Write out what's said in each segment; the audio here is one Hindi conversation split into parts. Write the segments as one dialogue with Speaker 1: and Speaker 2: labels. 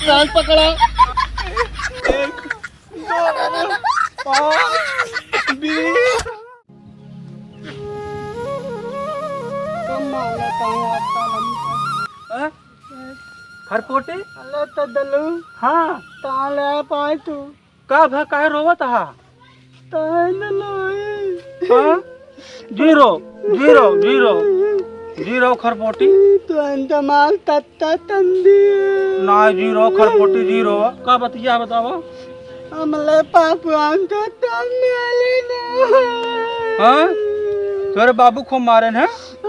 Speaker 1: कान पकड़ा।
Speaker 2: 1 2 5 20 खरपोटे
Speaker 1: अल्लाह तदलू
Speaker 2: हाँ
Speaker 1: ताले पाए तू
Speaker 2: का भा काहे रोवत हा
Speaker 1: ताले
Speaker 2: हाँ 0 0 0 0 खरपोटी
Speaker 1: तू अंतमाल तत्ता तंदी
Speaker 2: ना 0 खरपोटी 0 का बतिया बताओ
Speaker 1: हमले पापुआन का तंदले ना
Speaker 2: हाँ तेरे बाबू को मारे हैं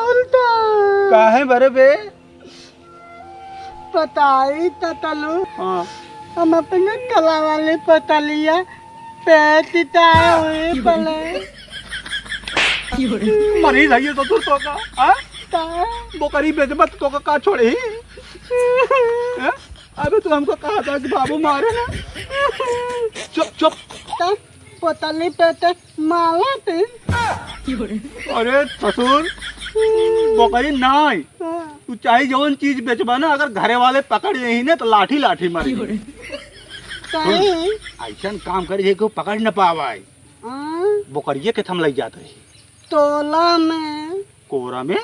Speaker 1: उल्टा
Speaker 2: काहे बरे बे
Speaker 1: पताई ततलू
Speaker 2: हाँ
Speaker 1: हम अपने कला वाले पतलिया पैतिता हुए पले
Speaker 2: मरी रही तो तू तो का हाँ
Speaker 1: ता
Speaker 2: बोकरी बेजमत तो का छोड़े हाँ? अबे तू हमको कहा था कि बाबू मारे ना चुप चुप
Speaker 1: ता पतली पे माला ते
Speaker 2: अरे ससुर बोकरी नाई तू चाहे जौन चीज बेचबा ना अगर घरे वाले पकड़ यही ना तो लाठी लाठी मारी
Speaker 1: ताई
Speaker 2: ऐसा काम करे को पकड़ न पावाई बोकरिए के थम लग जात रही
Speaker 1: तोला में
Speaker 2: कोरा में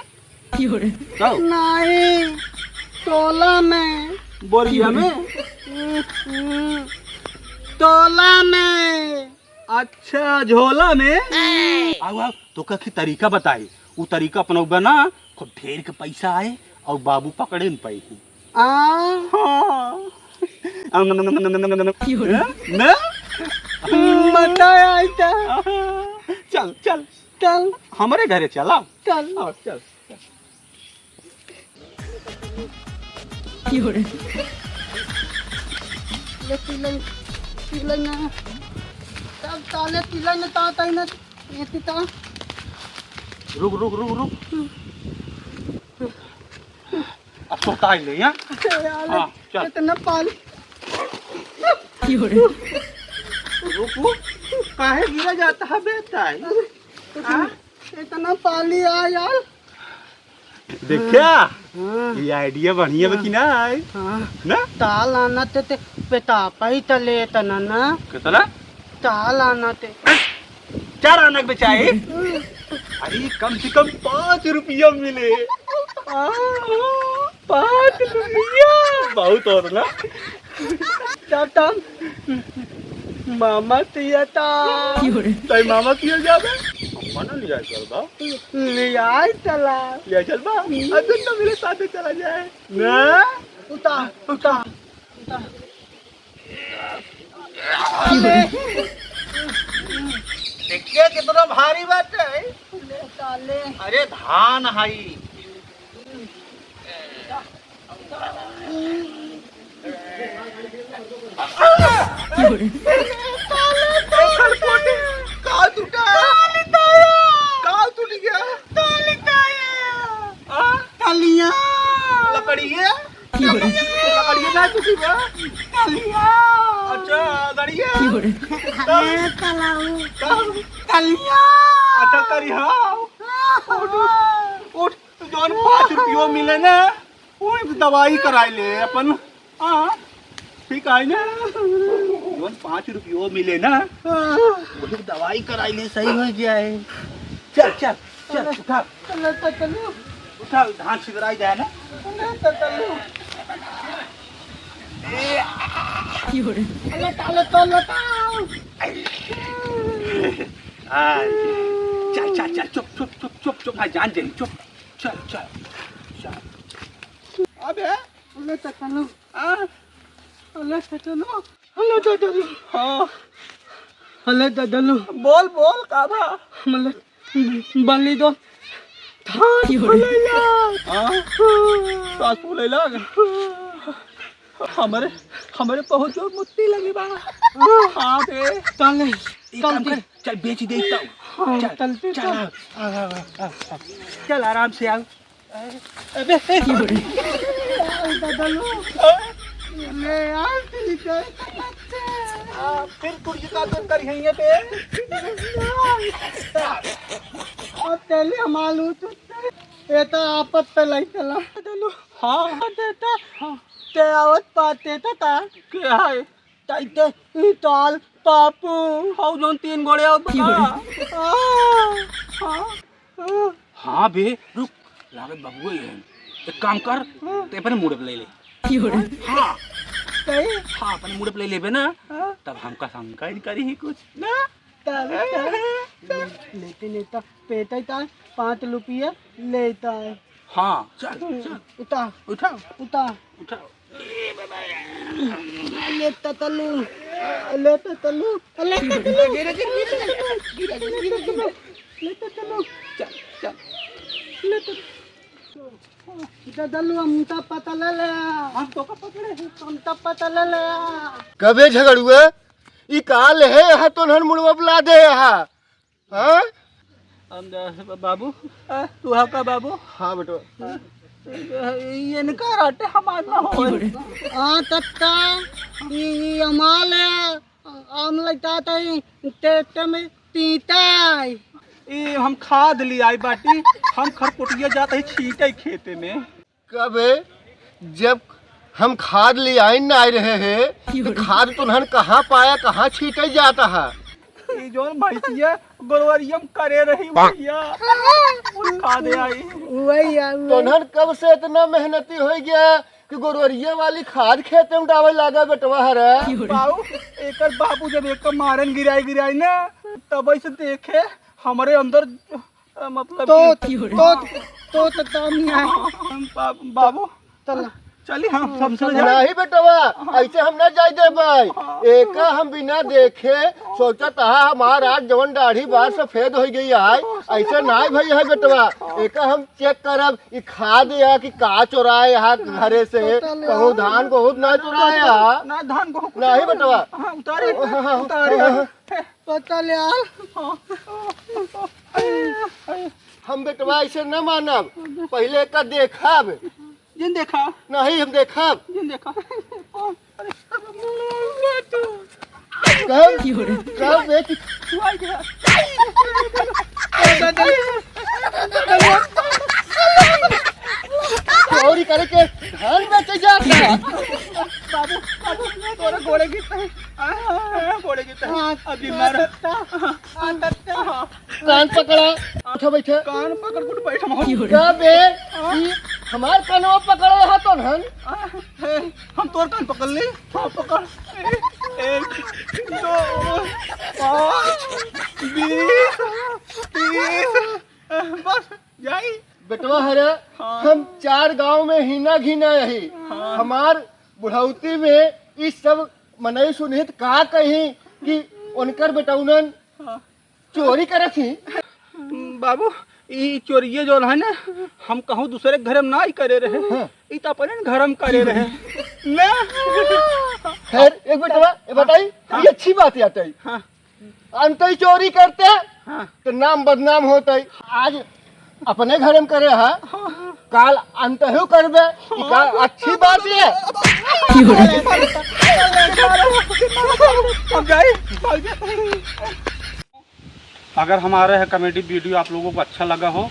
Speaker 1: नहीं तोला में
Speaker 2: बोरिया में
Speaker 1: तोला में
Speaker 2: अच्छा झोला में आओ आओ तो कखी तरीका बताई वो तरीका अपनौबा ना खूब ढेर के पैसा आए और बाबू पकड़े न पाई
Speaker 1: मजा आया
Speaker 2: चल चल
Speaker 1: चल
Speaker 2: हमारे घरे चला
Speaker 1: चल
Speaker 2: आओ, चल
Speaker 1: तिलन तिलन तब ताले तिलन ताता न येती ता
Speaker 2: रुक रुक रुक रुक अब तो ताई ले हाँ हाँ, चल।
Speaker 1: इतना पाल
Speaker 2: रुक रुक काहे गिरा जाता है बेताई हाँ?
Speaker 1: इतना पाली आ यार
Speaker 2: देखा ये आइडिया बढ़िया बकी ना आई ना
Speaker 1: ताल आना ते पेटा पाई तले तना ना
Speaker 2: कितना
Speaker 1: ताल आना ते
Speaker 2: 4 आना बेचाए अरे कम से कम 5 रुपया मिले 5 रुपया बहुत और ना
Speaker 1: तब मामा तिया ता
Speaker 2: ताई मामा किया जाबे मना लिया चल बा
Speaker 1: ले आई चला
Speaker 2: लिया चल बा अदन तो मेरे साथ चला जाए ना
Speaker 1: उता उता
Speaker 2: देखिए कितना भारी बात है
Speaker 1: ले ताले
Speaker 2: अरे धान हाई काल टूटा काल टूट गया
Speaker 1: तालिया
Speaker 2: लकड़ी है लकड़ी ना टूटी बा अच्छा लकड़ी है
Speaker 1: मैं तलाऊ तालिया
Speaker 2: अच्छा करी हाँ उठ जोन 5 रुपया मिले ना वो दवाई कराई ले अपन हाँ ठीक है ना जोन 5 रुपया मिले ना वो दवाई कराई ले सही हो जाए चल चल चल उठा
Speaker 1: तलू
Speaker 2: उठा धान छिदराई जाए ना
Speaker 1: तलू अल्लाह ताला ताला
Speaker 2: हाँ चल चल चल चुप चुप चुप चुप चुप हाँ जान जाए चुप चल चल चल अबे
Speaker 1: अल्लाह तलू
Speaker 2: हाँ
Speaker 1: अल्लाह तलू अल्लाह तलू
Speaker 2: हाँ
Speaker 1: अल्लाह तलू
Speaker 2: बोल बोल काबा
Speaker 1: मतलब बल्ली दो
Speaker 2: सांस फूले लग हमारे हमारे बहुत जोर मुत्ती लगी बा हाँ बे
Speaker 1: ताले
Speaker 2: एक काम कर चल बेच देता हूँ चल
Speaker 1: चल
Speaker 2: चल चल आराम से आओ
Speaker 1: अबे दलू ले यार ठीक है
Speaker 2: फिर कुछ का तो कर पे
Speaker 1: अब तेली हमालू ये तो आपत पे लाई चला दलू
Speaker 2: हाँ
Speaker 1: देता ते आवत पाते ता
Speaker 2: क्या है
Speaker 1: ताइते ताल पापू
Speaker 2: हाउ जोन 3 गोड़े और बता हाँ बे रुक लागत बाबू ये एक काम कर ते अपने मुड़ पे ले ले हाँ हाँ अपने मुड़ पे ले लेबे ना तब हमका शंका ही करी ही कुछ ना
Speaker 1: लेते लेता पेटा था 5 रुपये लेता है
Speaker 2: हाँ चल चल
Speaker 1: उठा
Speaker 2: उठा
Speaker 1: उठा
Speaker 2: उठा
Speaker 1: लेता तलू लेता तलू लेता तलू
Speaker 2: चल चल
Speaker 1: लेता दलू हम तो पता ले ले हम तो का पकड़े हम तो पता ले ले
Speaker 3: कबे झगड़ुए ई काल है यहाँ तो नहन मुड़वा बुला दे यहाँ हाँ
Speaker 2: बाबू तू है का बाबू
Speaker 3: हाँ बेटो
Speaker 2: ये इनका राटे हमारे ना हो
Speaker 1: तत्ता ये अमाल है आम लगता था ते में पीता है
Speaker 2: ये हम खाद ले आई बाटी हम खरपुटिया जाते ही छीटे खेते में
Speaker 3: कबे जब हम खाद ले आए ना आए रहे हैं तो खाद तो नहन कहाँ पाया कहाँ छीटे जाता है
Speaker 2: ये जो भैंसिया गोरवरियम करे रही भैया खाद आई
Speaker 1: वही है
Speaker 3: तो नहन कब से इतना मेहनती हो गया कि गोरवरिया वाली खाद खेते में डावे लगा बेटवा हरे
Speaker 2: बाबू एकर बाबू जब एक मारन गिराई ना तब से देखे हमारे अंदर मतलब
Speaker 1: तो नहीं है
Speaker 2: बाबू
Speaker 1: चल
Speaker 2: चलिए हम सब चल
Speaker 3: नहीं बेटवा ऐसे हम ना जाए दे भाई एक हम बिना देखे सोचा था हमारा आज जवन दाढ़ी बार सफेद हो गई है ऐसे नहीं भाई है बेटवा एक हम चेक करब ई खाद या कि का चुराए यहाँ घरे से कहूँ धान को ना चुराया
Speaker 2: ना धान को
Speaker 3: नहीं बेटवा
Speaker 2: उतारे उतारे
Speaker 1: पता ले
Speaker 3: हम बेटवा ऐसे न मानब पहले का देखब
Speaker 2: जिन देखा
Speaker 3: नहीं हम देखब
Speaker 2: जिन देखा
Speaker 3: कब बेटी चोरी करे के धान बेचे जाता है
Speaker 2: बाबू तोरे घोड़े गिरते हैं घोड़े गिरते हैं अभी मार
Speaker 3: कान पकड़ा उठो बैठे
Speaker 2: कान पकड़ कुट बैठा
Speaker 3: कब ई हमार कानवा पकड़े है तो नहन
Speaker 2: हम तोर कान पकड़ ले हाँ पकड़ 1 2 5 20 30 बस जाई
Speaker 3: बेटवा हरे हम 4 गांव में हीना घीना यही हमार बुढ़ौती में इस सब मनई सुनित का कहीं कि उनकर बेटौनन चोरी करे थी
Speaker 2: बाबू ई चोरिये जो है ना हम कहूँ दूसरे घर में ना ही करे रहे ई तो अपने घर में करे रहे ना
Speaker 3: खैर एक बेटवा ये बताई ये अच्छी बात है ताई
Speaker 2: हाँ
Speaker 3: अंत ही चोरी करते
Speaker 2: हाँ
Speaker 3: तो नाम बदनाम होता है आज अपने घर में करे है काल अंत ही करबे ई का अच्छी बात है
Speaker 2: अब जाए अगर हमारा है कॉमेडी वीडियो आप लोगों को अच्छा लगा हो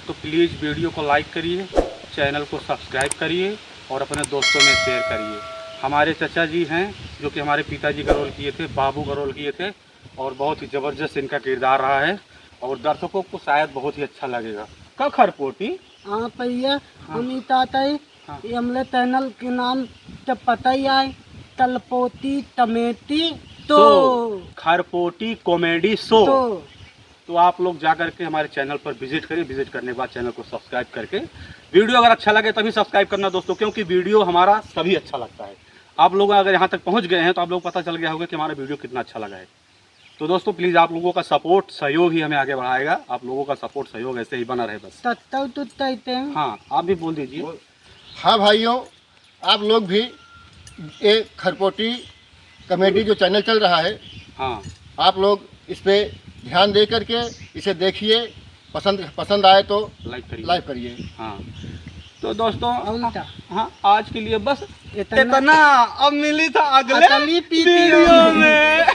Speaker 2: तो प्लीज़ वीडियो को लाइक करिए चैनल को सब्सक्राइब करिए और अपने दोस्तों में शेयर करिए हमारे चचा जी हैं जो कि हमारे पिताजी का रोल किए थे बाबू का रोल किए थे और बहुत ही ज़बरदस्त इनका किरदार रहा है और दर्शकों को शायद बहुत ही अच्छा लगेगा का खरपोटी
Speaker 1: हाँ भैया हम इताता है ये हमले चैनल के नाम जब पता ही आए तलपोती टमेटी तो
Speaker 2: खरपोटी कॉमेडी शो तो आप लोग जा करके हमारे चैनल पर विजिट करिए विजिट करने के बाद चैनल को सब्सक्राइब करके वीडियो अगर अच्छा लगे तभी सब्सक्राइब करना दोस्तों क्योंकि वीडियो हमारा सभी अच्छा लगता है आप लोग अगर यहाँ तक पहुँच गए हैं तो आप लोग पता चल गया होगा कि हमारा वीडियो कितना अच्छा लगा है तो दोस्तों प्लीज़ आप लोगों का सपोर्ट सहयोग ही हमें आगे बढ़ाएगा आप लोगों का सपोर्ट सहयोग ऐसे ही बना रहे बस हाँ आप भी बोल दीजिए
Speaker 3: हाँ भाइयों आप लोग भी ये खरपोटी कॉमेडी जो चैनल चल रहा है
Speaker 2: हाँ
Speaker 3: आप लोग इस पे ध्यान दे करके इसे देखिए पसंद आए तो लाइक करिए
Speaker 2: हाँ तो दोस्तों
Speaker 1: उल्टा
Speaker 2: हाँ आज के लिए बस
Speaker 1: इतना
Speaker 2: अब मिली था अगले वीडियो में